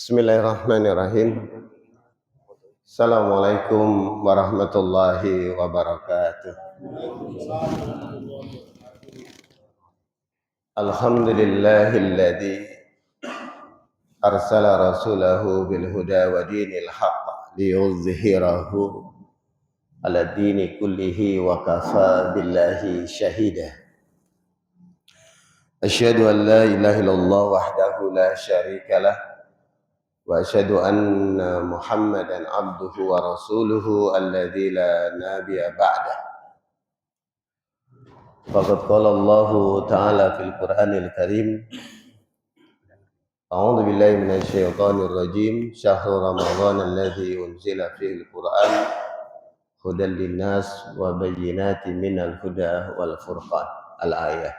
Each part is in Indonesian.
Bismillahirrahmanirrahim. Assalamualaikum warahmatullahi wabarakatuh. Alhamdulillahilladzi arsala rasulahu bil huda wa dinil haqq liyuzhirahu ala dini kullihi wa kafa billahi syahida. Asyhadu an la ilaha illallah wahdahu la syarika lah wa asyhadu anna Muhammadan abduhu wa rasuluhu alladzi la nabiyya ba'dah. Faqad qala Allah ta'ala fil Qur'anil Karim. A'udzu billahi minasy syaithanir rajim. Syahrul Ramadhan alladzi unzila fihil Qur'an hudan linnas wa bayyinatin minal huda wal furqan. Al-ayah.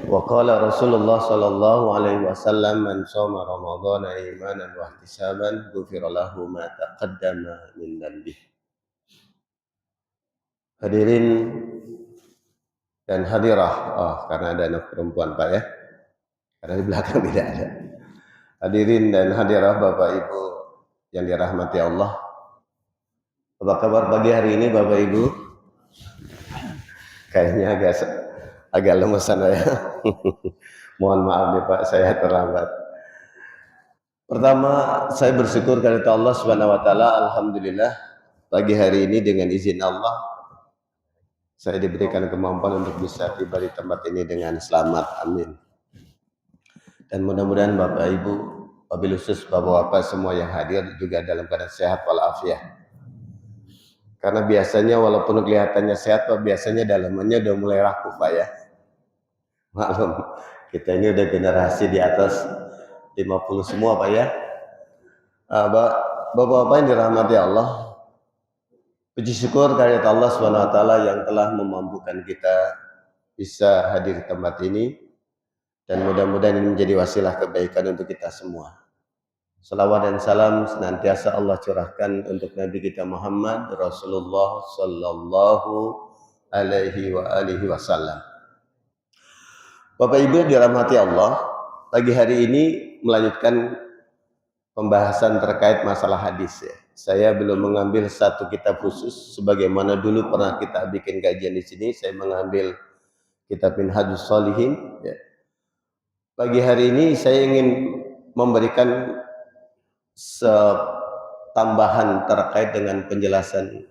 Wa qala Rasulullah sallallahu alaihi wasallam man shoma ramadhana imanan wa ihtisaban ghufira lahu ma taqaddama min dhanbi. Hadirin dan hadirah, karena ada anak perempuan Pak ya, karena di belakang tidak ada. Hadirin dan hadirah Bapak Ibu yang dirahmati Allah. Apa kabar pagi hari ini Bapak Ibu? Kayaknya agak lemesan ya. Mohon maaf nih Pak, saya terlambat. Pertama, saya bersyukur kepada Allah Subhanahu wa taala, alhamdulillah pagi hari ini dengan izin Allah saya diberikan kemampuan untuk bisa tiba di tempat ini dengan selamat. Amin. Dan mudah-mudahan Bapak Ibu, wabil khusus Bapak-bapak semua yang hadir juga dalam keadaan sehat walafiat. Karena biasanya walaupun kelihatannya sehat Pak, biasanya dalamannya udah mulai rapuh Pak ya. Maklum, kita ini udah generasi di atas 50 semua Pak ya. Bapak-bapak yang dirahmati Allah, puji syukur kehadirat Allah SWT yang telah memampukan kita bisa hadir di tempat ini, dan mudah-mudahan ini menjadi wasilah kebaikan untuk kita semua. Salawat dan salam senantiasa Allah curahkan untuk Nabi kita Muhammad Rasulullah Sallallahu Alaihi Wasallam. Bapak Ibu dirahmati Allah, pagi hari ini melanjutkan pembahasan terkait masalah hadis ya. Saya belum mengambil satu kitab khusus sebagaimana dulu pernah kita bikin kajian di sini. Saya mengambil kitab Minhajus Shalihin ya. Pagi hari ini saya ingin memberikan tambahan terkait dengan penjelasan.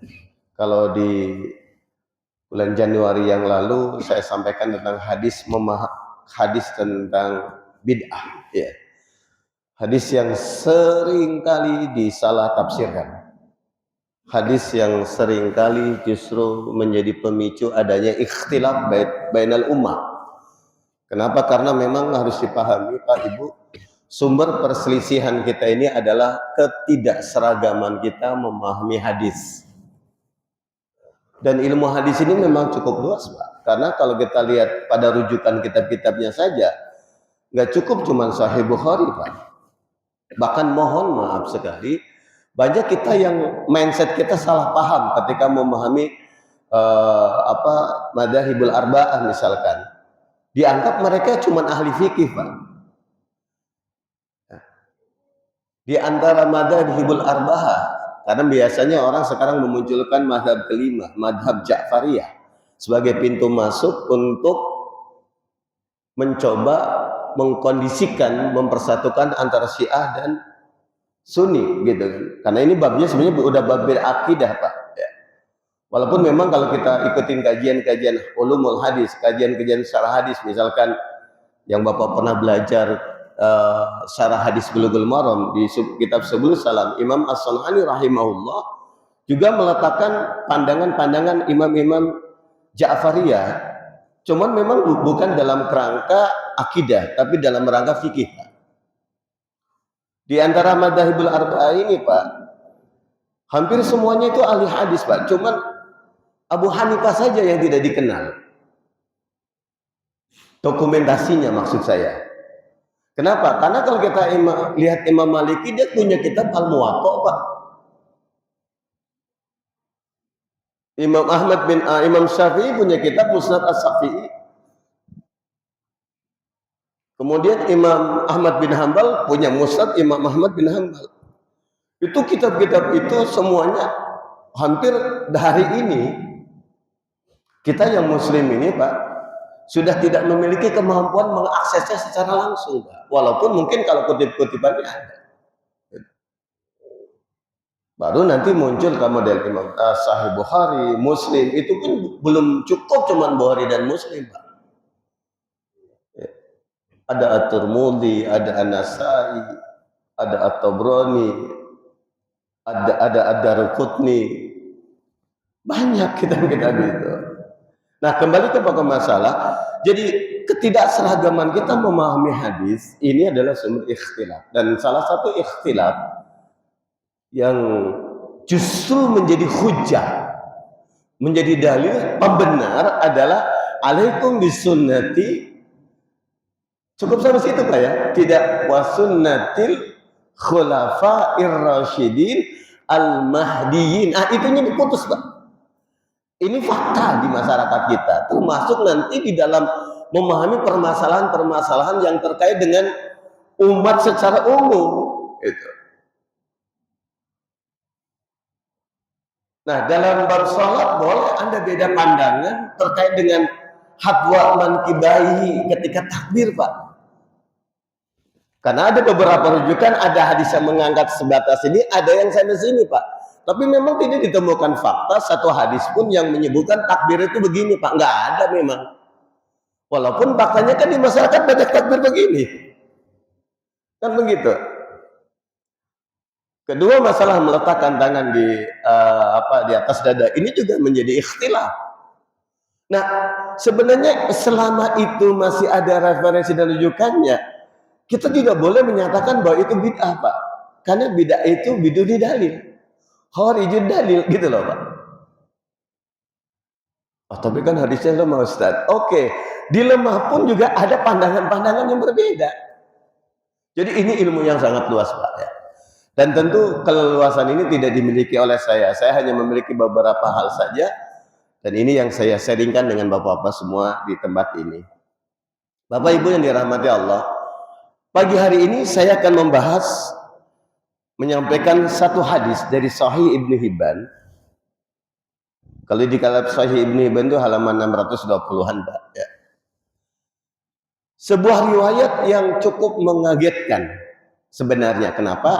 Kalau di bulan Januari yang lalu saya sampaikan tentang hadis tentang bid'ah ya. Hadis yang sering kali disalah tafsirkan. Hadis yang sering kali justru menjadi pemicu adanya ikhtilaf bainal ummah. Kenapa? Karena memang harus dipahami Pak Ibu, sumber perselisihan kita ini adalah ketidakseragaman kita memahami hadis. Dan ilmu hadis ini memang cukup luas Pak. Karena kalau kita lihat pada rujukan kitab-kitabnya saja, nggak cukup cuma Sahih Bukhari Pak. Bahkan mohon maaf sekali, banyak kita yang mindset kita salah paham ketika memahami madzhabul arba'ah misalkan. Dianggap mereka cuma ahli fikih Pak. Di antara madzhabul arba'ah, karena biasanya orang sekarang memunculkan mazhab kelima, mazhab Ja'fariyah sebagai pintu masuk untuk mencoba mengkondisikan, mempersatukan antara Syiah dan Sunni gitu. Karena ini babnya sebenarnya udah bab akidah Pak ya. Walaupun memang kalau kita ikutin kajian-kajian ulumul hadis, kajian-kajian syarah hadis, misalkan yang Bapak pernah belajar syarah hadis Bulughul Maram di kitab Subulus Salam, Imam As-San'ani rahimahullah juga meletakkan pandangan-pandangan imam-imam Ja'fariyah. Cuman memang bukan dalam kerangka akidah, tapi dalam rangka fikih. Di antara madzhabul arba'ah ini Pak, hampir semuanya itu ahli hadis Pak. Cuman Abu Hanifah saja yang tidak dikenal dokumentasinya, maksud saya. Kenapa? Karena kalau kita lihat Imam Maliki, dia punya kitab Al-Muwatta Pak. Imam Syafi'i punya kitab Musnad As-Syafi'i. Kemudian Imam Ahmad bin Hambal punya Musnad Imam Ahmad bin Hambal. Itu kitab-kitab itu semuanya hampir hari ini kita yang muslim ini Pak sudah tidak memiliki kemampuan mengaksesnya secara langsung Pak. Walaupun mungkin kalau kutip-kutipannya ada. Baru nanti muncul ke model Imam Sahih Bukhari, Muslim, itu pun belum cukup cuman Bukhari dan Muslim Pak. Ada At-Tirmidzi, ada An-Nasa'i, ada At-Tabrani, ada Ad-Darqutni. Banyak kitab-kitab itu. Nah, kembali ke pokok masalah. Jadi ketidakseragaman kita memahami hadis ini adalah sumber ikhtilaf. Dan salah satu ikhtilaf yang justru menjadi hujjah, menjadi dalil pembenar adalah alaikum bisunnati. Cukup sampai situ Pak ya. Tidak wasunnatil khulafa'ir rasyidin al-mahdiyyin. Itunya diputus Pak. Ini fakta di masyarakat kita, termasuk nanti di dalam memahami permasalahan-permasalahan yang terkait dengan umat secara umum. Itu. Nah, dalam bab salat boleh Anda beda pandangan terkait dengan hadwa mankibaihi ketika takbir, Pak. Karena ada beberapa rujukan, ada hadis yang mengangkat sebatas ini, ada yang sana sini, Pak. Tapi memang tidak ditemukan fakta satu hadis pun yang menyebutkan takbir itu begini, Pak. Nggak ada memang. Walaupun faktanya kan di masyarakat banyak takbir begini. Kan begitu. Kedua, masalah meletakkan tangan di atas dada ini juga menjadi ikhtilaf. Nah, sebenarnya selama itu masih ada referensi dan rujukannya, kita tidak boleh menyatakan bahwa itu bid'ah, Pak. Karena bid'ah itu biduni dalil. Kharijud dalil gitu loh Pak. Tapi kan hadisnya lemah Ustaz. Oke, di lemah pun juga ada pandangan-pandangan yang berbeda. Jadi ini ilmu yang sangat luas Pak ya. Dan tentu keleluasan ini tidak dimiliki oleh saya. Saya hanya memiliki beberapa hal saja. Dan ini yang saya sharingkan dengan Bapak-Bapak semua di tempat ini. Bapak Ibu yang dirahmati Allah, pagi hari ini saya akan menyampaikan satu hadis dari Sahih Ibnu Hibban. Kalau di kitab Sahih Ibnu Hibban itu halaman 620-an, Pak. Ya. Sebuah riwayat yang cukup mengagetkan sebenarnya. Kenapa?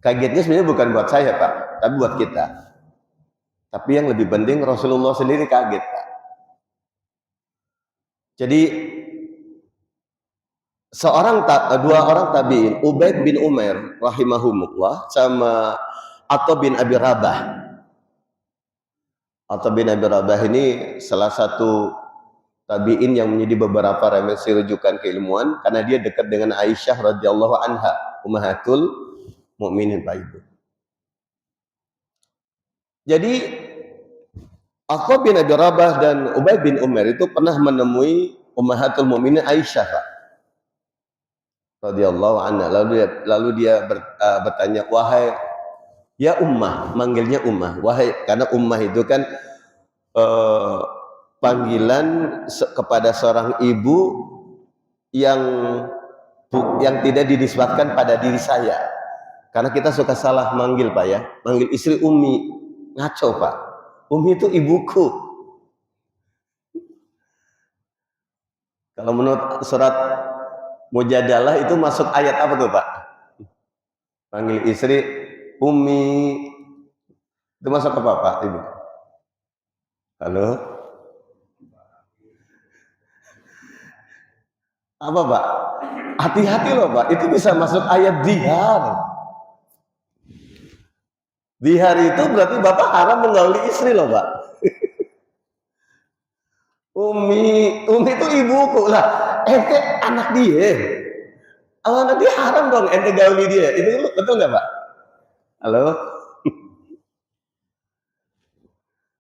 Kagetnya sebenarnya bukan buat saya, Pak, tapi buat kita. Tapi yang lebih penting Rasulullah sendiri kaget, Pak. Jadi dua orang tabi'in, Ubaid bin Umair rahimahumullah sama Atha bin Abi Rabah. Atha bin Abi Rabah ini salah satu tabi'in yang menjadi beberapa referensi rujukan keilmuan karena dia dekat dengan Aisyah radhiyallahu anha, ummahatul mukminin Pak Ibu. Jadi Atha bin Abi Rabah dan Ubaid bin Umair itu pernah menemui ummahatul mukminin Aisyah, Pak. Radhiyallahu anha. Lalu dia bertanya, wahai ya ummah, manggilnya ummah, wahai, karena ummah itu kan panggilan kepada seorang ibu yang tidak dinisbatkan pada diri saya. Karena kita suka salah manggil Pak ya, manggil istri ummi, ngaco Pak. Ummi itu ibuku. Kalau menurut surat Mujadalah itu masuk ayat apa tuh Pak? Panggil istri ummi itu masuk apa Pak Ibu? Halo? Apa Pak? Hati-hati loh Pak, itu bisa masuk ayat dihar. Dihar itu berarti Bapak haram menggauli istri loh Pak. Umi itu ibuku lah, ente anak dia. Anak dia haram dong ente gauli dia. Itu betul nggak Pak? Halo?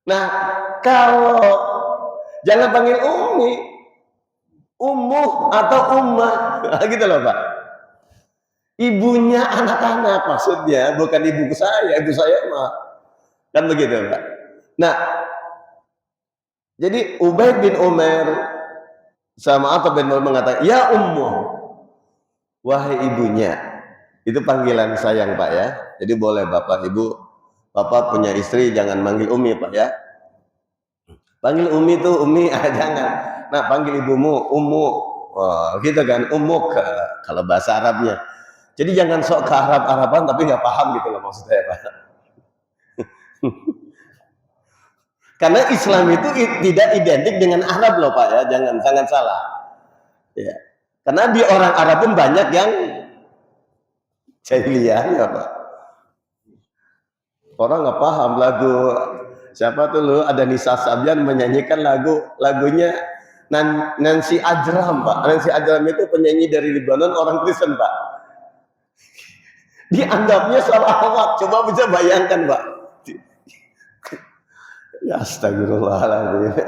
Nah, kalau jangan panggil umi, umuh atau ummah, gitu loh Pak. Ibunya anak-anak maksudnya, bukan ibu saya mah. Kan begitu Pak. Nah, jadi Ubaid bin Umair sama Atha bin Malik mengatakan, "Ya ummu, wahai ibunya." Itu panggilan sayang, Pak ya. Jadi boleh Bapak Ibu, Bapak punya istri jangan manggil Umi, Pak ya. Panggil Umi tuh Umi, jangan. Nah, panggil ibumu Ummu. Wah, gitu kan, Ummuk kalau bahasa Arabnya. Jadi jangan sok ke Arab-Araban tapi nggak paham gitu loh maksud saya, Pak. Karena Islam itu tidak identik dengan Arab loh, Pak ya. Jangan salah. Ya. Karena di orang Arab pun banyak yang jahiliyah ya, Pak. Orang nggak paham lagu siapa tuh lo, ada Nisa Sabian menyanyikan lagunya Nancy Ajram, Pak. Nancy Ajram itu penyanyi dari Lebanon, orang Kristen, Pak. Dianggapnya salawat. Coba bisa bayangkan, Pak. Ya astagfirullahaladzim.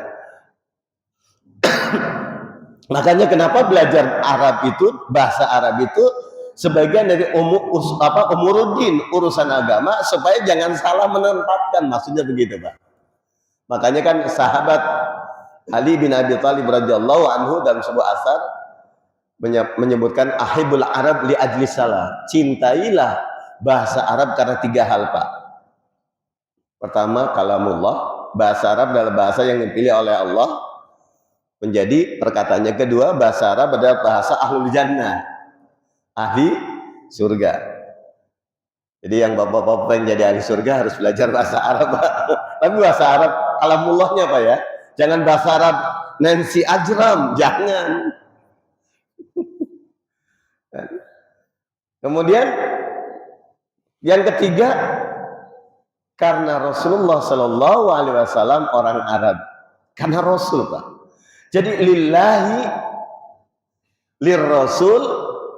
Makanya kenapa belajar Arab itu, bahasa Arab itu sebagian dari umuruddin, urusan agama, supaya jangan salah menempatkan, maksudnya begitu, Pak. Makanya kan sahabat Ali bin Abi Thalib radhiyallahu anhu dalam sebuah asar menyebutkan ahibul Arab li ajli salah. Cintailah bahasa Arab karena 3 hal, Pak. Pertama, kalamullah, bahasa Arab adalah bahasa yang dipilih oleh Allah menjadi perkataannya. Kedua, bahasa Arab adalah bahasa ahlul jannah, ahli surga. Jadi yang bapak-bapak yang jadi ahli surga harus belajar bahasa Arab, Pak. Tapi bahasa Arab kalamullahnya, Pak ya. Jangan bahasa Arab Nancy Ajram, jangan. Kemudian yang ketiga, karena Rasulullah Shallallahu Alaihi Wasallam orang Arab, karena Rasul, Pak. Jadi lillahi, lirrasul,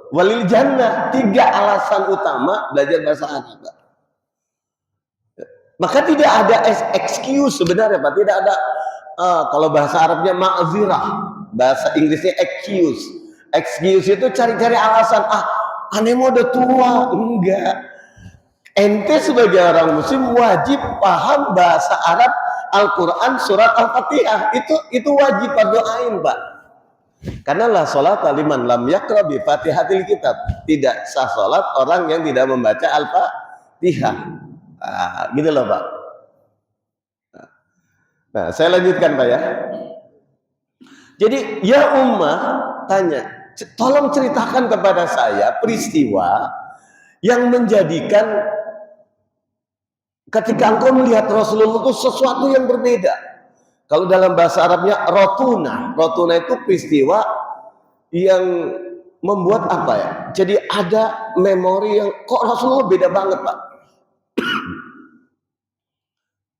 walil jannah. 3 alasan utama belajar bahasa Arab, Pak. Maka tidak ada excuse sebenarnya, Pak. Tidak ada kalau bahasa Arabnya ma'zirah, bahasa Inggrisnya excuse. Excuse itu cari-cari alasan. Aneh mau udah tua. Enggak. Ente sebagai orang muslim wajib paham bahasa Arab, Al-Quran, surat Al-Fatihah. Itu wajib fardu ain, Pak. Karena la sholat liman lam yaqra bi fatihatil kitab. Tidak sah sholat orang yang tidak membaca Al-Fatihah. Gitu loh, Pak. Nah, saya lanjutkan, Pak ya. Jadi ya ummah, tanya, tolong ceritakan kepada saya peristiwa yang menjadikan ketika engkau melihat Rasulullah itu sesuatu yang berbeda. Kalau dalam bahasa Arabnya rotuna. Rotuna itu peristiwa yang membuat apa ya? Jadi ada memori yang kok Rasulullah beda banget, Pak.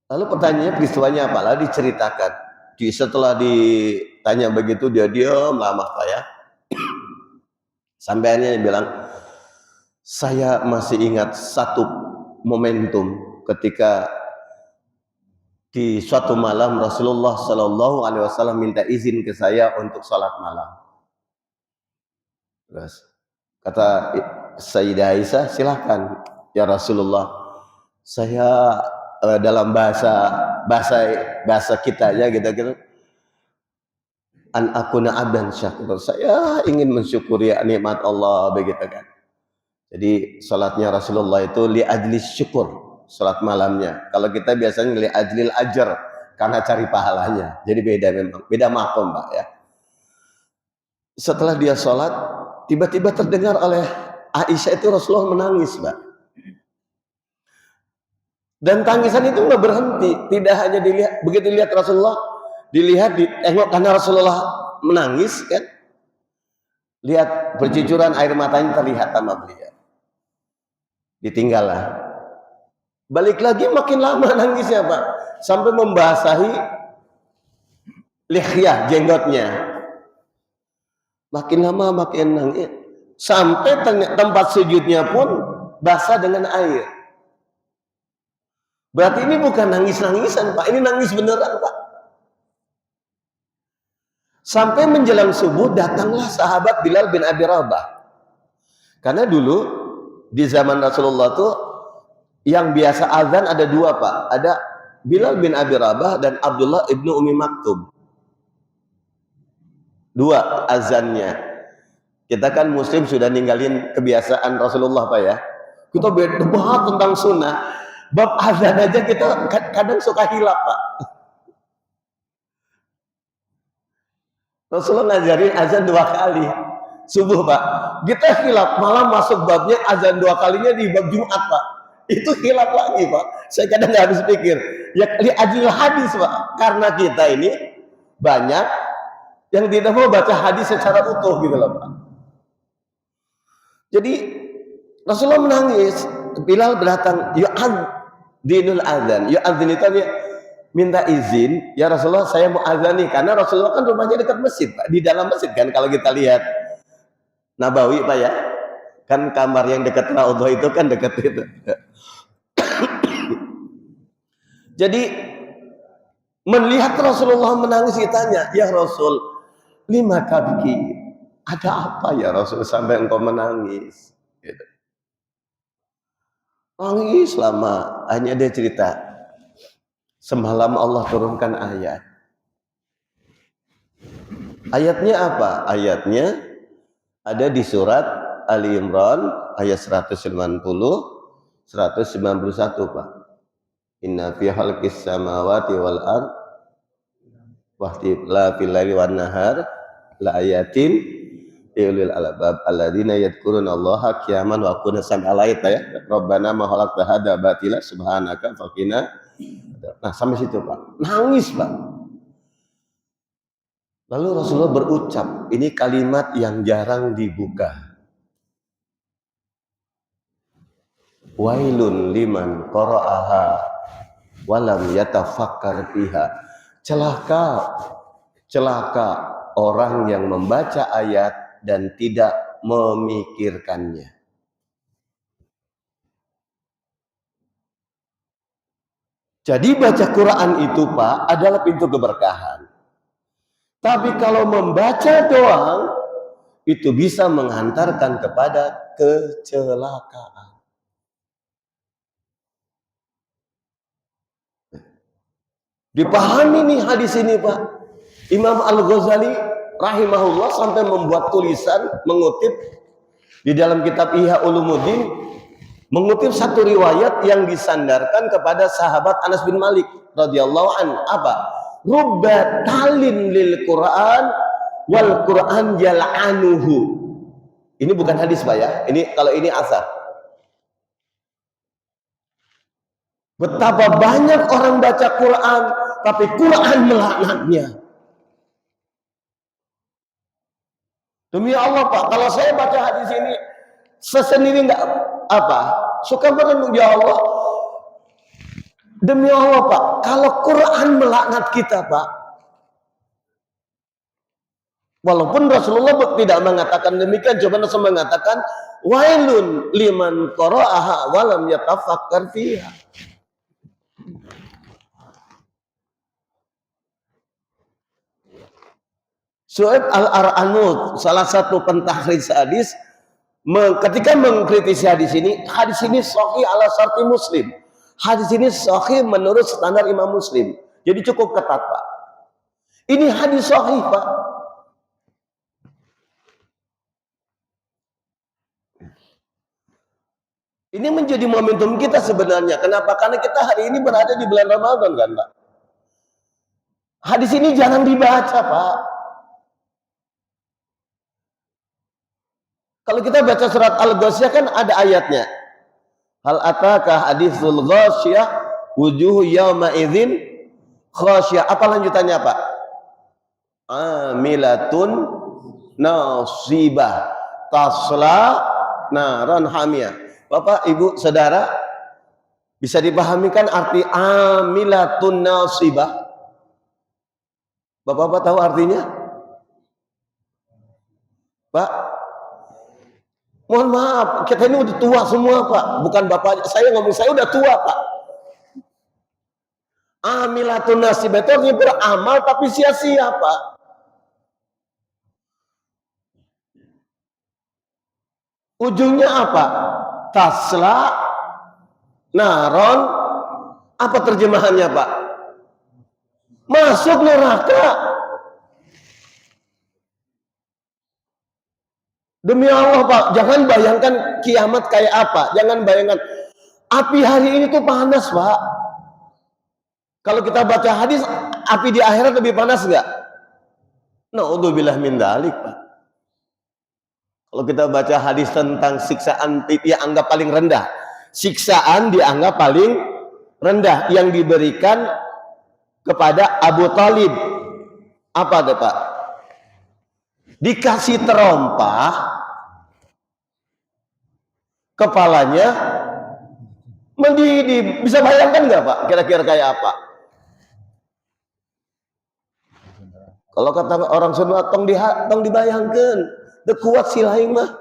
Lalu pertanyaannya peristiwanya apa? Lalu diceritakan. Setelah ditanya begitu dia diam lama, Pak ya. Sampainya dia bilang, saya masih ingat satu momentum ketika di suatu malam Rasulullah Shallallahu Alaihi Wasallam minta izin ke saya untuk sholat malam. Terus kata Sayyidah Aisyah, silahkan ya Rasulullah, saya dalam bahasa kitanya gitu, an akuna abdan syakur, saya ingin mensyukuri nikmat Allah, begitu kan. Jadi sholatnya Rasulullah itu li ajli syukur, sholat malamnya. Kalau kita biasanya li ajlil ajar, karena cari pahalanya. Jadi beda memang, beda makom, Pak ya. Setelah dia sholat, tiba-tiba terdengar oleh Aisyah itu Rasulullah menangis, Pak. Dan tangisan itu nggak berhenti, tidak hanya dilihat, begitu lihat Rasulullah, dilihat, ditengok karena Rasulullah menangis kan, lihat bercucuran air matanya terlihat sama beliau. Ditinggallah, balik lagi makin lama nangisnya, Pak, sampai membasahi lihyah, jenggotnya. Makin lama makin nangis, sampai tempat sujudnya pun basah dengan air. Berarti ini bukan nangis-nangisan, Pak, ini nangis beneran, Pak. Sampai menjelang subuh datanglah sahabat Bilal bin Abi Rabah. Karena dulu di zaman Rasulullah tuh yang biasa azan ada 2, Pak. Ada Bilal bin Abi Rabah dan Abdullah ibnu Umi Maktum. Dua azannya. Kita kan muslim sudah ninggalin kebiasaan Rasulullah Pak ya. Kita debat tentang sunnah. Bab azan aja kita kadang suka hilap Pak. Rasulullah ngajarin azan 2 kali. Subuh Pak. Kita hilap malah masuk babnya azan 2 kalinya di bab Jumat Pak. Itu hilap lagi Pak. Saya kadang nggak habis pikir. Ya lihat hadis Pak. Karena kita ini banyak yang tidak mau baca hadis secara utuh gitu loh Pak. Jadi Rasulullah menangis. Bilal datang, yu'adzinul adzan. Yu'adzin itu dia minta izin, ya Rasulullah saya mau azan nih, karena Rasulullah kan rumahnya dekat masjid Pak, di dalam masjid kan kalau kita lihat Nabawi Pak ya. Kan kamar yang dekat Raudhah itu kan dekat itu. Jadi melihat Rasulullah menangis ditanya, ya Rasul, lima tabki, ada apa ya Rasul sampai engkau menangis? Gitu. Nangis lama, hanya dia cerita, semalam Allah turunkan ayat. Ayatnya apa? Ayatnya ada di surat Ali Imran ayat 190, 191 Pak. Inna fi khalqis samawati wal ard wa ikhtilafil laili wan nahar la ayatin liulil albab alladzina yadhkuruna Allaha qiyaman wa qu'udan sampai ayat ya. Rabbana ma khalaqta hadza batila subhanaka faqina. Nah, sampai situ Pak. Nangis Pak. Lalu Rasulullah berucap, ini kalimat yang jarang dibuka. Wailun liman qara'aha walam yatafakkar fiha. Celaka orang yang membaca ayat dan tidak memikirkannya. Jadi baca Quran itu Pak adalah pintu keberkahan. Tapi kalau membaca doang itu bisa menghantarkan kepada kecelakaan. Dipahami nih hadis ini Pak. Imam Al-Ghazali rahimahullah sampai membuat tulisan mengutip di dalam kitab Ihya Ulumuddin, mengutip satu riwayat yang disandarkan kepada sahabat Anas bin Malik radhiyallahu an. Apa? Rubba talin lil Quran wal Quran yal'anuhu. Ini bukan hadis Pak ya. Kalau ini asar. Betapa banyak orang baca Quran tapi Quran melaknatnya. Demi Allah Pak, kalau saya baca hadis ini sesendiri nggak apa, suka merenung ya Allah. Demi Allah Pak, kalau Quran melaknat kita Pak, walaupun Rasulullah tidak mengatakan demikian, cuma Rasul mengatakan wailun liman qara'aha walam yatafakkar fiha. Syu'aib Al-Ar'anud, salah satu pentahris hadis, ketika mengkritisi hadis ini sahih ala syarti Muslim. Hadis ini sahih menurut standar Imam Muslim. Jadi cukup ketat Pak. Ini hadis sahih Pak. Ini menjadi momentum kita sebenarnya. Kenapa? Karena kita hari ini berada di bulan Ramadan kan Pak. Hadis ini jangan dibaca Pak. Kalau kita baca surat Al-Ghasyiyah kan ada ayatnya. Hal ataka haditsul ghasyiyah wujuhu yawma idzin khasyiyah. Apa lanjutannya Pak? Amilatun nasibah tasla naran hamiyah. Bapak, Ibu, Saudara, bisa dipahamikan arti amilatun nasibah? Bapak-bapak tahu artinya? Pak, mohon maaf, kita ini udah tua semua Pak. Bukan Bapak, saya ngomong saya udah tua Pak. Amilatun nasibah itu artinya beramal tapi sia-sia Pak. Ujungnya apa? Tasla naron. Apa terjemahannya Pak? Masuk neraka. Demi Allah Pak, jangan bayangkan kiamat kayak apa. Jangan bayangkan api hari ini tuh panas Pak. Kalau kita baca hadis, api di akhirat lebih panas nggak? Naudzubillah min dzalik Pak. Kalau kita baca hadis tentang siksaan yang anggap paling rendah, siksaan dianggap paling rendah yang diberikan kepada Abu Thalib. Apa deh Pak? Dikasih terompah, kepalanya mendidih. Bisa bayangkan nggak Pak? Kira-kira kayak apa? Kalau kata orang Sunda, tong dibayangkan, the kuat silaing mah.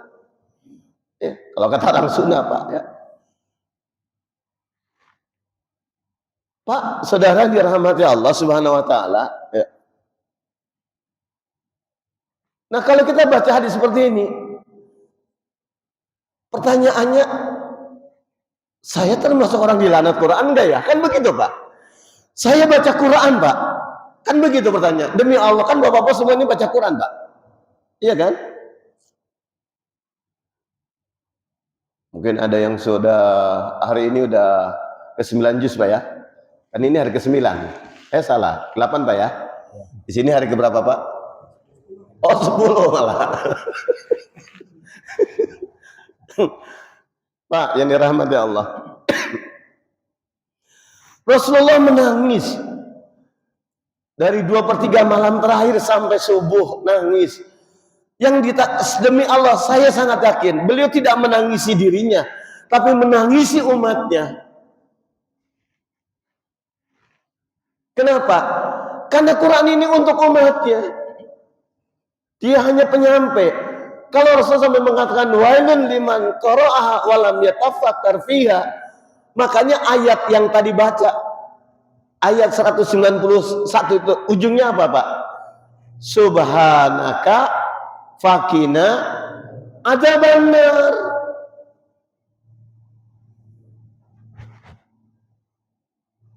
Ya, kalau kata orang Sunda Pak, ya. Pak, saudara dirahmati Allah Subhanahu Wa Taala. Ya. Nah kalau kita baca hadis seperti ini, pertanyaannya, saya termasuk orang dilaknat Quran enggak ya? Kan begitu Pak. Saya baca Quran Pak. Kan begitu pertanyaan. Demi Allah, kan bapak-bapak semua ini baca Quran Pak. Iya kan? Mungkin ada yang sudah hari ini udah ke-9 juz Pak ya. Kan ini hari ke-9. Salah, 8 Pak ya. Di sini hari ke berapa Pak? Oh 10 malah. Pak yang dirahmati Allah. Rasulullah menangis dari 2/3 malam terakhir sampai subuh, nangis. Yang demi Allah saya sangat yakin beliau tidak menangisi dirinya, tapi menangisi umatnya. Kenapa? Karena Quran ini untuk umatnya. Dia hanya penyampai. Kalau Rasul sampai mengatakan wailun liman qara'aha wa lam yatafakkar fiha, makanya ayat yang tadi baca, ayat 191 itu ujungnya apa Pak? Subhanaka fakina adzabannar.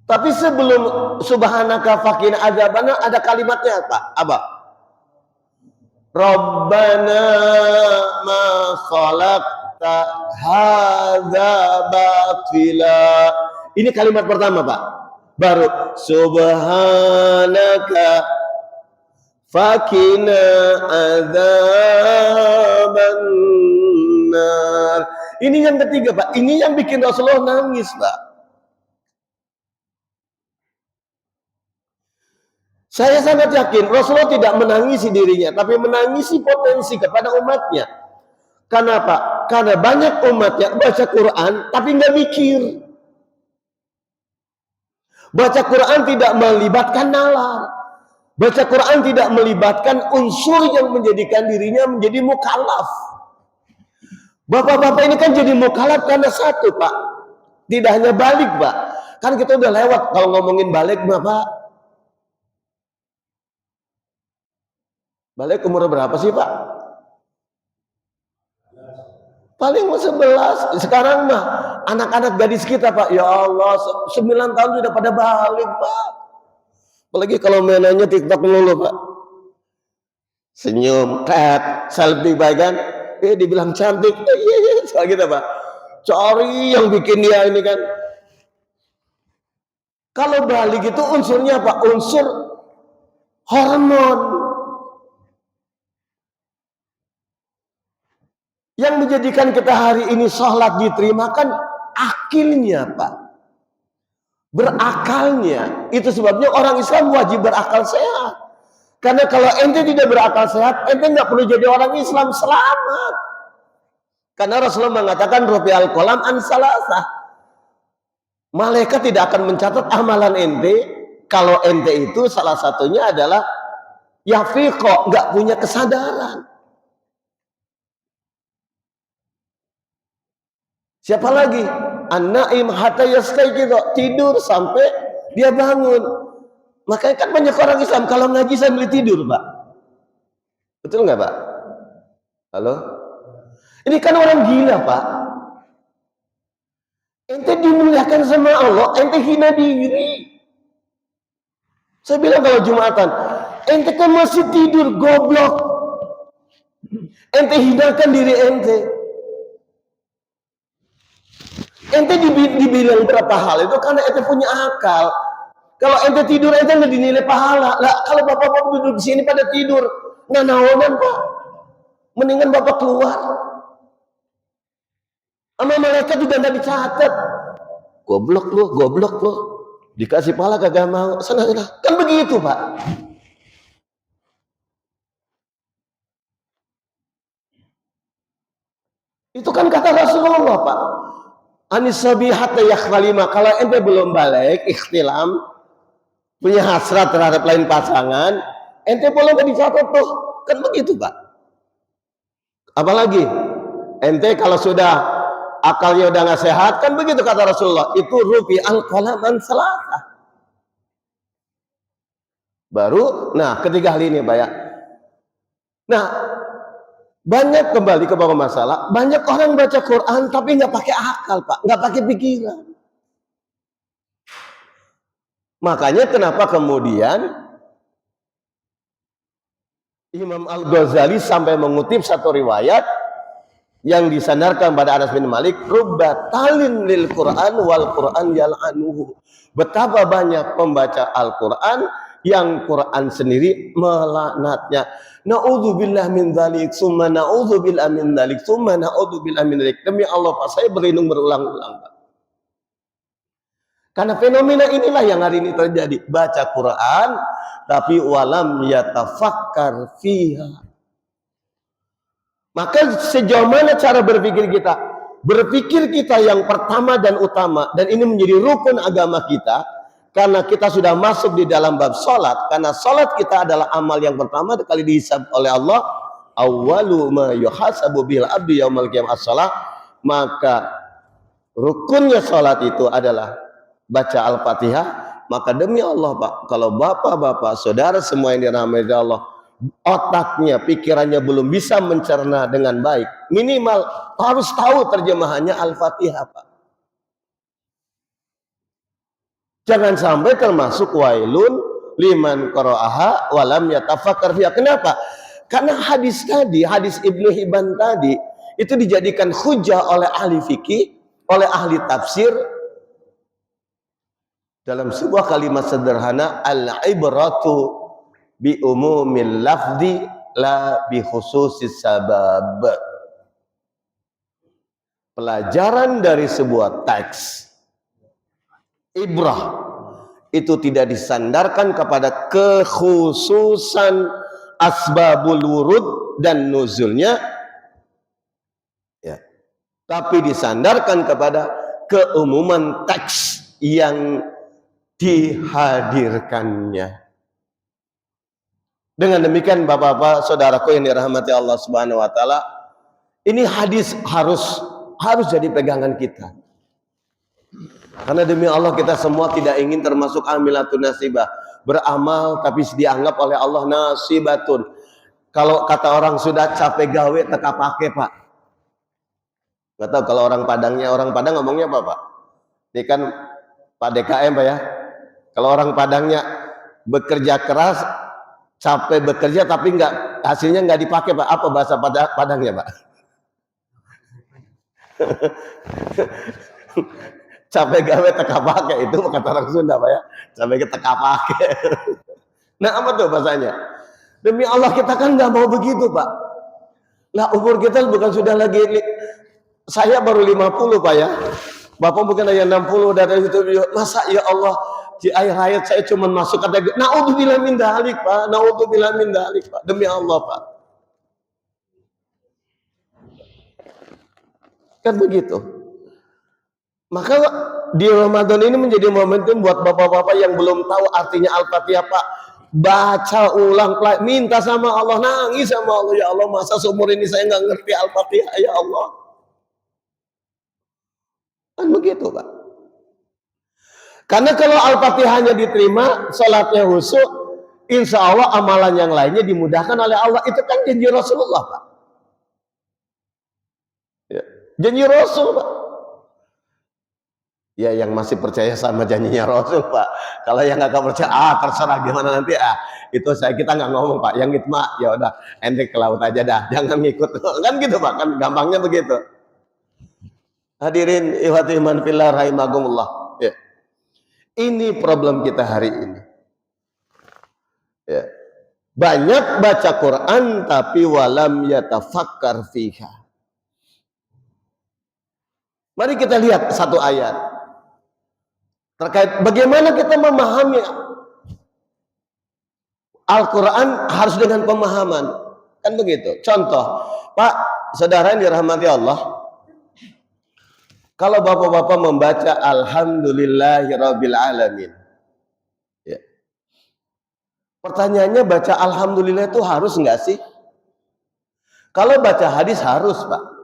Tapi sebelum subhanaka fakina adzabannar ada kalimatnya apa? Rabbana ma khalaqta hadza batila. Ini kalimat pertama Pak. Baru subhanaka fakina adzabannar. Ini yang ketiga Pak. Ini yang bikin Rasulullah nangis Pak. Saya sangat yakin Rasulullah tidak menangisi dirinya, tapi menangisi potensi kepada umatnya. Kenapa? Karena banyak umatnya baca Quran, tapi nggak mikir. Baca Quran tidak melibatkan nalar. Baca Quran tidak melibatkan unsur yang menjadikan dirinya menjadi mukallaf. Bapak-bapak ini kan jadi mukallaf karena satu Pak. Tidak hanya balik Pak. Kan kita udah lewat kalau ngomongin balik Bapak. Balik umur berapa sih Pak? Paling 11. Sekarang mah anak-anak gadis kita Pak, ya Allah 9 tahun sudah pada balik Pak. Apalagi kalau mainannya TikTok dulu Pak. Senyum, selfie bagian, dibilang cantik, soal gitu Pak. Cari yang bikin dia ini kan. Kalau balik itu unsurnya apa? Unsur hormon. Yang menjadikan kita hari ini sholat diterima kan akilnya Pak. Berakalnya. Itu sebabnya orang Islam wajib berakal sehat. Karena kalau ente tidak berakal sehat, ente nggak perlu jadi orang Islam, selamat. Karena Rasulullah mengatakan rufi'al qalam an salasah. Malaikat tidak akan mencatat amalan ente kalau ente itu salah satunya adalah yafiqo, nggak punya kesadaran. Siapa lagi? An-naim hatta yastayqidha, tidur sampai dia bangun. Makanya kan banyak orang Islam kalau ngaji sambil tidur, Pak. Betul nggak, Pak? Halo? Ini kan orang gila, Pak. Ente dimuliakan sama Allah, ente hina diri. Saya bilang kalau Jumatan, ente kan masih tidur, goblok. Ente hinakan diri ente. Ente dibilang berapa hal itu karena ente punya akal. Kalau ente tidur ente nggak dinilai pahala. Lah kalau bapak-bapak duduk di sini pada tidur, nggak naonan pak. Mendingan bapak keluar. Sama malaikat juga nggak dicatat. Goblok lu. Dikasih pahala kagak mau. Sana. Kan begitu pak. Itu kan kata Rasulullah pak. Anisabihat yakhlalima. Kalau ente belum balik, ikhtilam, punya hasrat terhadap lain pasangan, ente boleh nggak dicatat tuh. Kan begitu pak. Apalagi ente kalau sudah akalnya udah nggak sehat, kan begitu kata Rasulullah. Itu rupi al-qalaman salasa. Baru, nah ketiga hal ini pak ya. Nah, banyak kembali ke bawah masalah, banyak orang baca Quran tapi nggak pakai akal pak, nggak pakai pikiran. Makanya kenapa kemudian Imam Al-Ghazali sampai mengutip satu riwayat yang disandarkan pada Anas bin Malik, rubbatalin lil Quran wal Quran yal'anuhu. Betapa banyak pembaca Al-Quran yang Quran sendiri melaknatnya. Na'udzubillah min dzalik, summa na'udzubillah min dzalik, summa na'udzubillah min dzalik. Demi Allah Pak, saya berlindung berulang-ulang Pak. Karena fenomena inilah yang hari ini terjadi. Baca Quran tapi walam yatafakkar fiha. Maka sejauh mana cara berpikir kita? Berpikir kita yang pertama dan utama, dan ini menjadi rukun agama kita, karena kita sudah masuk di dalam bab sholat, karena sholat kita adalah amal yang pertama kali dihisab oleh Allah. Awwalu ma yuhasabu bil abdi yaumal qiyamah as-shalah. Maka rukunnya sholat itu adalah baca Al-Fatihah. Maka demi Allah Pak, kalau bapak-bapak, saudara semua yang dirahmati Allah, otaknya, pikirannya belum bisa mencerna dengan baik, minimal harus tahu terjemahannya Al-Fatihah Pak. Jangan sampai termasuk wailun liman qara'aha walam yatafakkar fiha. Kenapa? Karena hadis tadi, hadis Ibnu Hibban tadi, itu dijadikan hujah oleh ahli fikih, oleh ahli tafsir dalam sebuah kalimat sederhana, al-ibratu bi umumil lafzi la bi khususis sabab. Pelajaran dari sebuah teks, ibrah, itu tidak disandarkan kepada kekhususan asbabul wurud dan nuzulnya ya, tapi disandarkan kepada keumuman teks yang dihadirkannya. Dengan demikian bapak-bapak, saudaraku yang dirahmati Allah Subhanahu wa taala, ini hadis harus jadi pegangan kita. Karena demi Allah kita semua tidak ingin termasuk amilatun nasibah, beramal tapi dianggap oleh Allah nasibatun. Kalau kata orang sudah capek gawe teka pakai Pak. Nggak tahu kalau orang Padang ngomongnya apa Pak? Ini kan Pak DKM Pak ya. Kalau orang Padangnya bekerja keras, capek bekerja tapi hasilnya nggak dipakai Pak. Apa bahasa Padangnya Pak? Capek gawe teka pakai, itu kata orang Sunda Pak ya. Capek teka pakai. Nah apa tuh bahasanya? Demi Allah kita kan nggak mau begitu Pak. Lah umur kita bukan sudah lagi, saya baru 50 Pak ya. Bapak mungkin ada 60 dari itu. Masa ya Allah di akhir hayat saya cuma masuk kategori naudzubillah min dzalik Pak, naudzubillah min dzalik Pak. Demi Allah Pak. Kan begitu. Maka di Ramadan ini menjadi momentum buat bapak-bapak yang belum tahu artinya Al-Fatihah Pak, baca ulang, minta sama Allah, nangis sama Allah, ya Allah masa seumur ini saya nggak ngerti Al-Fatihah ya Allah. Kan begitu Pak. Karena kalau Al-Fatihahnya diterima, salatnya khusyuk, insya Allah amalan yang lainnya dimudahkan oleh Allah. Itu kan janji Rasulullah Pak. Ya. Janji Rasul Pak. Ya yang masih percaya sama janjinya Rasul Pak. Kalau yang nggak percaya, terserah gimana nanti itu kita nggak ngomong Pak. Yang itu mah ya udah ente ke laut aja dah, jangan ngikut kan gitu Pak, kan gampangnya begitu. Hadirin ihwati iman fillah rahimakumullah. Ya. Ini problem kita hari ini. Ya. Banyak baca Quran tapi walam yatafakkar fiha. Mari kita lihat satu ayat terkait bagaimana kita memahami Al-Quran harus dengan pemahaman, kan begitu. Contoh, Pak, saudara yang dirahmati Allah, kalau bapak-bapak membaca Alhamdulillahirabbil alamin, ya. Pertanyaannya, baca Alhamdulillah itu harus nggak sih? Kalau baca hadis harus Pak.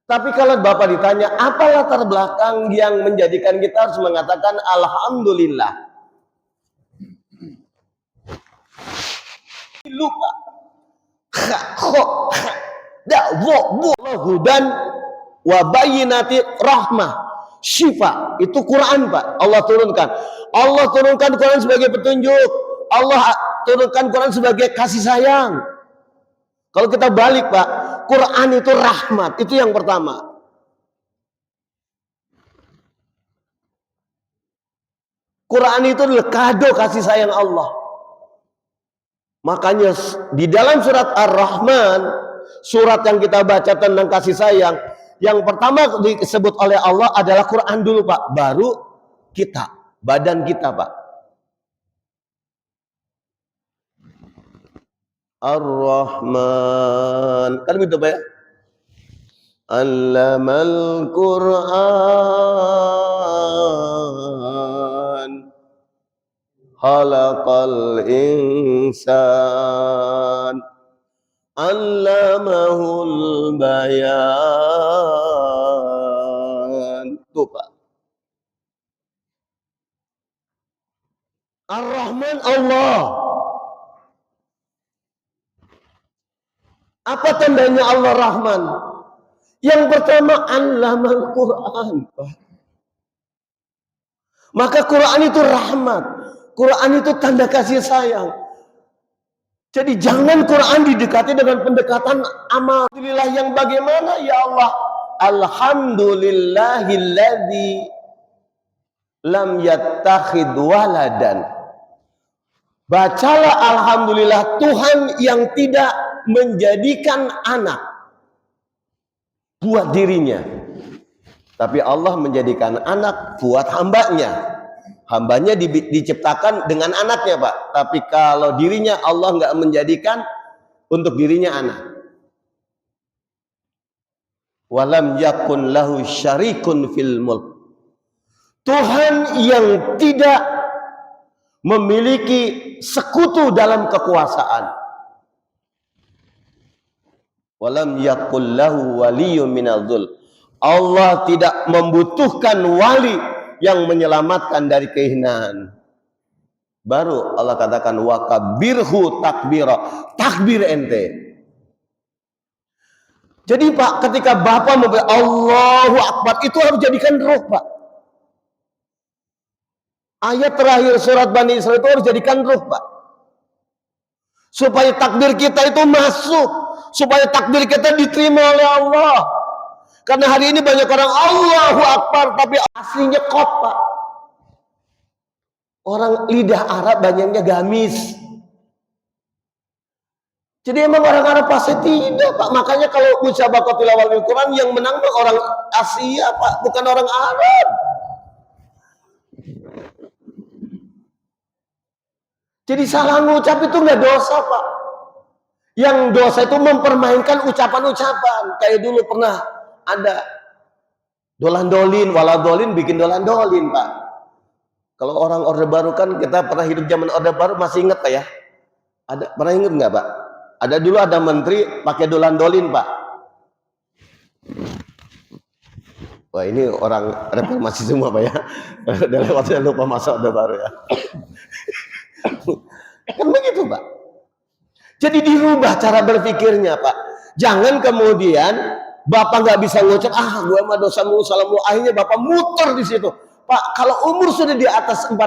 Tapi kalau bapak ditanya apa latar belakang yang menjadikan kita harus mengatakan Alhamdulillah, lupa hudan wa bayyinati rahmah syifa, itu Quran Pak. Allah turunkan Quran sebagai petunjuk, Allah turunkan Quran sebagai kasih sayang. Kalau kita balik Pak, Quran itu rahmat, itu yang pertama. Quran itu adalah kado kasih sayang Allah. Makanya di dalam surat Ar-Rahman, surat yang kita baca tentang kasih sayang, yang pertama disebut oleh Allah adalah Quran dulu Pak, baru kita, badan kita Pak. Ar-Rahman, kan begitu Pak ya? Allamal Quran khalaqal insan allamahul bayan. Tuh Pak, Ar-Rahman Allah. Apa tandanya Allah Rahman? Yang pertama, Allamal Quran. Maka Quran itu rahmat, Quran itu tanda kasih sayang. Jadi jangan Quran didekati dengan pendekatan amal. Alhamdulillah yang bagaimana ya Allah? Alhamdulillahilladzi lam yattakhid waladan. Bacalah Alhamdulillah Tuhan yang tidak menjadikan anak buat dirinya, tapi Allah menjadikan anak buat hambanya. Hambanya diciptakan dengan anaknya Pak, tapi kalau dirinya Allah nggak menjadikan untuk dirinya anak. Walam yakun lahu syarikun fil mulk. Tuhan yang tidak memiliki sekutu dalam kekuasaan. Walam yakul lahu waliyyun minadh dhul. Allah tidak membutuhkan wali yang menyelamatkan dari kehinaan. Baru Allah katakan wa kabirhu takbira, takbir ente. Jadi Pak, ketika Bapak membaca Allahu Akbar, itu harus jadikan roh Pak. Ayat terakhir surat Bani Israil itu harus jadikan roh Pak, supaya takbir kita itu masuk, supaya takbir kita diterima oleh Allah. Karena hari ini banyak orang Allahu Akbar tapi aslinya kot Pak. Orang lidah Arab banyaknya gamis. Jadi emang orang Arab pasti tidak Pak. Makanya kalau musyabaqa tilawah Al-Quran yang menang orang Asia Pak, bukan orang Arab. Jadi salah ngucap itu nggak dosa Pak. Yang dosa itu mempermainkan ucapan-ucapan. Kayak dulu pernah ada dolan-dolin, waladolin bikin dolan-dolin Pak. Kalau orang Orde Baru kan kita pernah hidup zaman Orde Baru, masih ingat Pak ya? Ada, pernah ingat nggak Pak? Ada dulu ada menteri pakai dolan-dolin Pak. Wah ini orang reformasi semua Pak ya. Udah lewatnya lupa masa Orde Baru ya. Kan begitu Pak. Jadi dirubah cara berpikirnya Pak. Jangan kemudian Bapak nggak bisa ngucap, gue mah dosa mulu, salah mulu. Akhirnya Bapak muter di situ. Pak, kalau umur sudah di atas 40,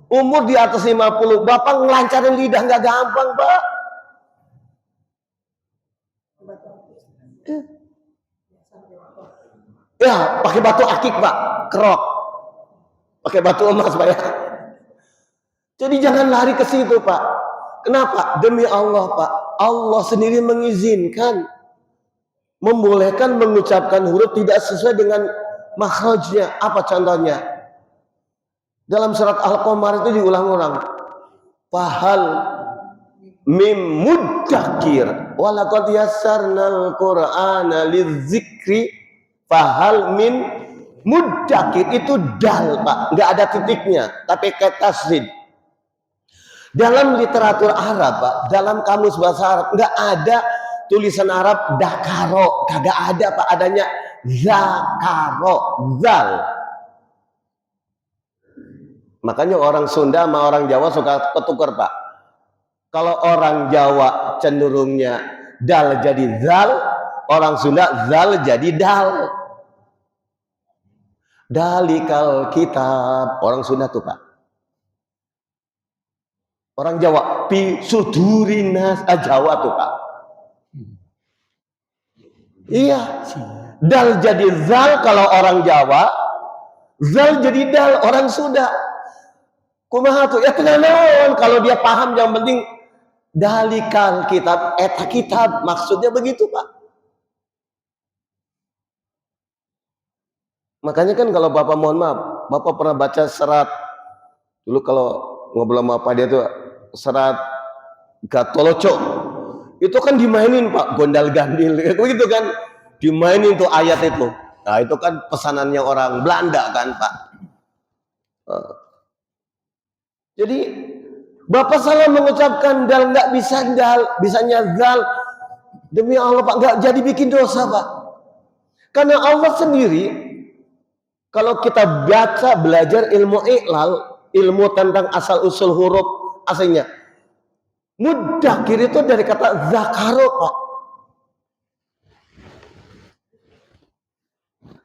umur di atas 50, Bapak ngelancarin lidah nggak gampang, Pak. Ya, pakai batu akik, Pak. Kerok. Pakai batu emas, Pak ya. Jadi jangan lari ke situ, Pak. Kenapa? Demi Allah, Pak. Allah sendiri mengizinkan, membolehkan mengucapkan huruf tidak sesuai dengan makhrajnya. Apa contohnya? Dalam surat Al-Qamar itu diulang-ulang. Fahal mim muddakir walaqad yassarnal qur'ana lidzikri fahal min muddakir. Itu dal, Pak, nggak ada titiknya, tapi kayak tasdid. Dalam literatur Arab, Pak, dalam kamus bahasa Arab nggak ada tulisan Arab dakaro, kagak ada, Pak. Adanya zakaro, zal. Makanya orang Sunda sama orang Jawa suka ketukar, Pak. Kalau orang Jawa cenderungnya dal jadi zal, orang Sunda zal jadi dal. Dalikal kitab, orang Sunda tuh, Pak. Orang Jawa pi sudurinas, Jawa tuh, Pak. Iya, dal jadi zal kalau orang Jawa, zal jadi dal orang Sunda. Kumaha tuh? Ya tenanan kalau dia paham, yang penting dalikal kitab, eta kitab, maksudnya begitu, Pak. Makanya kan kalau Bapak, mohon maaf, Bapak pernah baca serat dulu kalau ngobrol sama apa dia tuh, serat Gatoloco, itu kan dimainin, Pak, gondal gandil begitu kan, dimainin tuh ayat itu. Nah itu kan pesanannya orang Belanda kan, Pak. Jadi Bapak salah mengucapkan dal, nggak bisa dal, bisanya zal. Demi Allah, Pak, nggak jadi bikin dosa, Pak. Karena Allah sendiri, kalau kita baca belajar ilmu iqlal, ilmu tentang asal usul huruf aslinya, muddakir itu dari kata zakaro, Pak.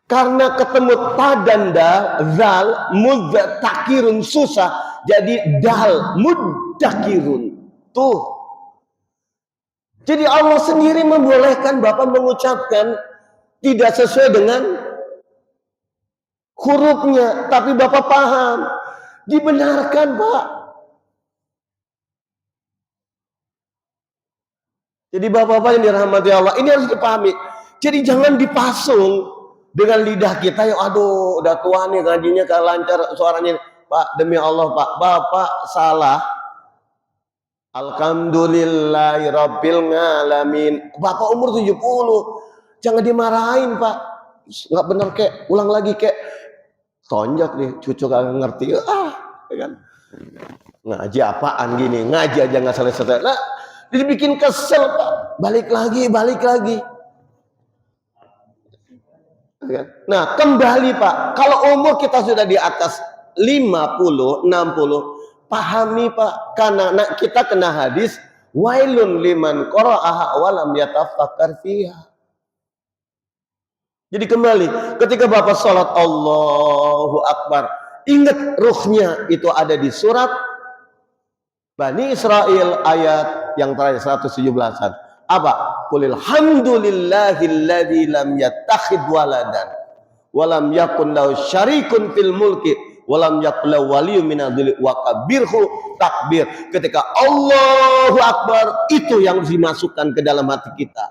Karena ketemu ta dan dal, zal, mudzakirun susah, jadi dal, muddakirun. Tuh. Jadi Allah sendiri membolehkan Bapak mengucapkan tidak sesuai dengan hurufnya, tapi Bapak paham, dibenarkan, Pak. Jadi Bapak-bapak yang dirahmati Allah, ini harus dipahami. Jadi jangan dipasung dengan lidah kita yang aduh udah tua nih ngajinya gak lancar suaranya. Pak, demi Allah, Pak, Bapak salah. Alhamdulillahi rabbil alamin. Bapak umur 70. Jangan dimarahin, Pak. Nggak bener, kek, ulang lagi, kek. Tonjok nih, cucu kagak ngerti. Kan? Ngaji apaan gini? Ngaji aja nggak selesai. Nah, dibikin kesel, Pak. Balik lagi. Nah, kembali, Pak. Kalau umur kita sudah di atas 50, 60, pahami, Pak. Karena kita kena hadis wailun liman qara'aha wa lam yatafakkar fiha. Jadi kembali, ketika Bapak sholat Allahu Akbar, ingat ruhnya itu ada di surat Bani Israel ayat yang terakhir 117-an. Apa? Qulil hamdulillahilladzi lam yattakhid waladan wa lam yakun lahu syarikun fil mulki wa lam yakul lahu waliyyun minadh-dhilli wa kabirhu takbir. Ketika Allahu Akbar, itu yang dimasukkan ke dalam hati kita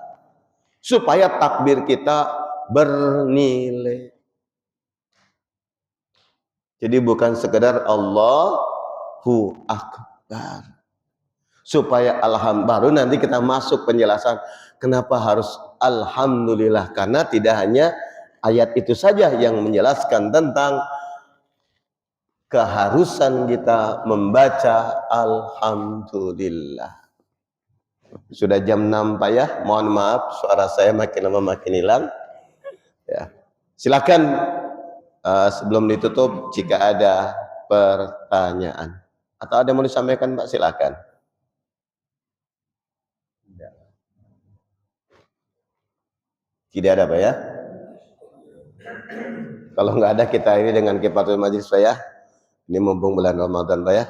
supaya takbir kita bernilai. Jadi bukan sekedar Allahu Akbar. Supaya baru nanti kita masuk penjelasan kenapa harus alhamdulillah, karena tidak hanya ayat itu saja yang menjelaskan tentang keharusan kita membaca alhamdulillah. Sudah jam 6, Pak ya, mohon maaf suara saya makin lama makin hilang ya. Silakan sebelum ditutup jika ada pertanyaan atau ada yang mau disampaikan, Pak, silakan. Tidak ada Pak ya. Kalau nggak ada kita ini dengan kifatul majlis Pak ya. Ini mumpung bulan Ramadan Pak ya.